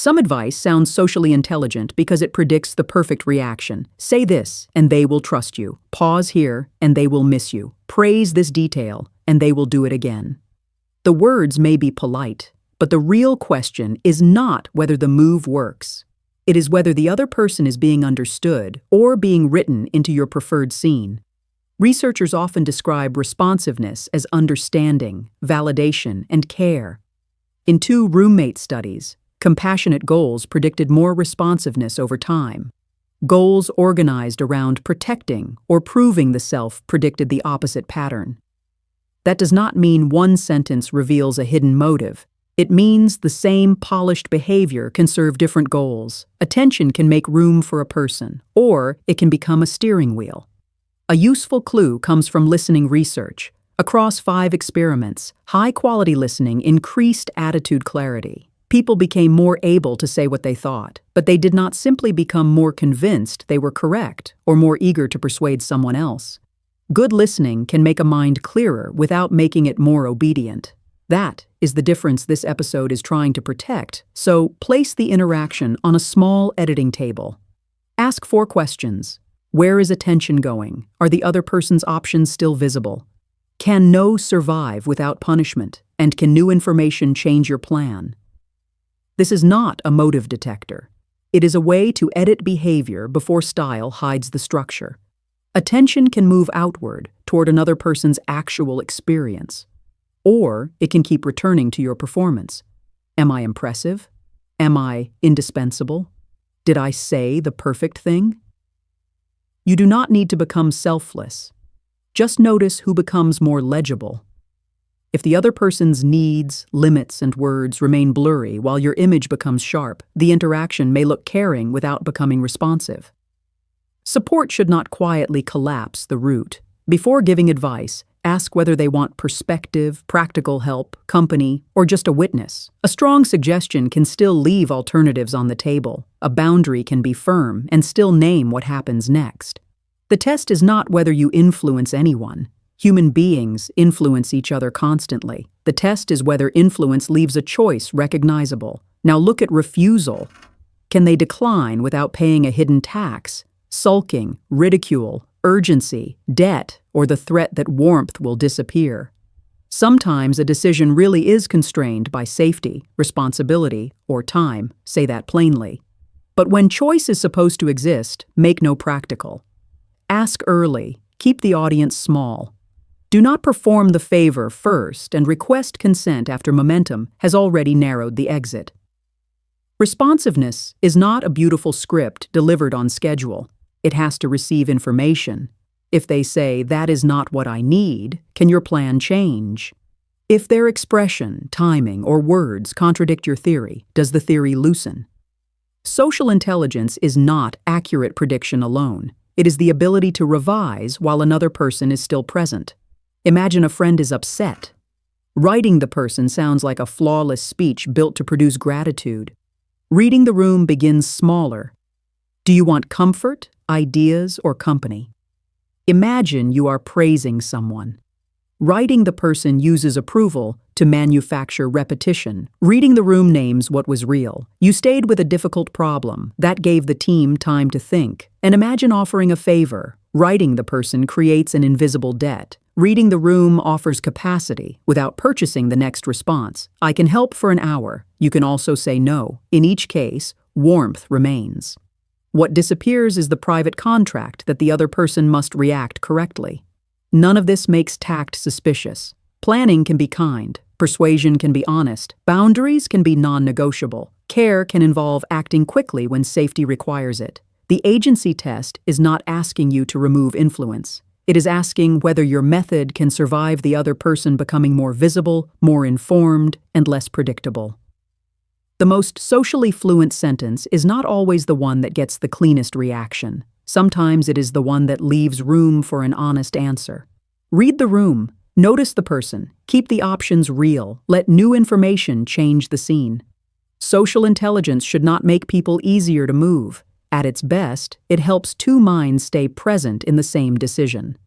Some advice sounds socially intelligent because it predicts the perfect reaction. Say this, and they will trust you. Pause here, and they will miss you. Praise this detail, and they will do it again. The words may be polite, but the real question is not whether the move works. It is whether the other person is being understood or being written into your preferred scene. Researchers often describe responsiveness as understanding, validation, and care. In 2 roommate studies, compassionate goals predicted more responsiveness over time. Goals organized around protecting or proving the self predicted the opposite pattern. That does not mean one sentence reveals a hidden motive. It means the same polished behavior can serve different goals. Attention can make room for a person, or it can become a steering wheel. A useful clue comes from listening research. Across 5 experiments, high-quality listening increased attitude clarity. People became more able to say what they thought, but they did not simply become more convinced they were correct or more eager to persuade someone else. Good listening can make a mind clearer without making it more obedient. That is the difference this episode is trying to protect, so place the interaction on a small editing table. Ask 4 questions. Where is attention going? Are the other person's options still visible? Can no survive without punishment? And can new information change your plan? This is not a motive detector. It is a way to edit behavior before style hides the structure. Attention can move outward toward another person's actual experience. Or it can keep returning to your performance. Am I impressive? Am I indispensable? Did I say the perfect thing? You do not need to become selfless. Just notice who becomes more legible. If the other person's needs, limits, and words remain blurry while your image becomes sharp, the interaction may look caring without becoming responsive. Support should not quietly collapse the root. Before giving advice, ask whether they want perspective, practical help, company, or just a witness. A strong suggestion can still leave alternatives on the table. A boundary can be firm and still name what happens next. The test is not whether you influence anyone. Human beings influence each other constantly. The test is whether influence leaves a choice recognizable. Now look at refusal. Can they decline without paying a hidden tax? Sulking, ridicule, urgency, debt, or the threat that warmth will disappear. Sometimes a decision really is constrained by safety, responsibility, or time. Say that plainly. But when choice is supposed to exist, make no practical. Ask early. Keep the audience small. Do not perform the favor first and request consent after momentum has already narrowed the exit. Responsiveness is not a beautiful script delivered on schedule. It has to receive information. If they say, "That is not what I need," can your plan change? If their expression, timing, or words contradict your theory, does the theory loosen? Social intelligence is not accurate prediction alone. It is the ability to revise while another person is still present. Imagine a friend is upset. Writing the person sounds like a flawless speech built to produce gratitude. Reading the room begins smaller. Do you want comfort, ideas, or company? Imagine you are praising someone. Writing the person uses approval to manufacture repetition. Reading the room names what was real. You stayed with a difficult problem. That gave the team time to think. And imagine offering a favor. Writing the person creates an invisible debt. Reading the room offers capacity without purchasing the next response. I can help for an hour. You can also say no. In each case, warmth remains. What disappears is the private contract that the other person must react correctly. None of this makes tact suspicious. Planning can be kind. Persuasion can be honest. Boundaries can be non-negotiable. Care can involve acting quickly when safety requires it. The agency test is not asking you to remove influence. It is asking whether your method can survive the other person becoming more visible, more informed, and less predictable. The most socially fluent sentence is not always the one that gets the cleanest reaction. Sometimes it is the one that leaves room for an honest answer. Read the room. Notice the person. Keep the options real. Let new information change the scene. Social intelligence should not make people easier to move. At its best, it helps 2 minds stay present in the same decision.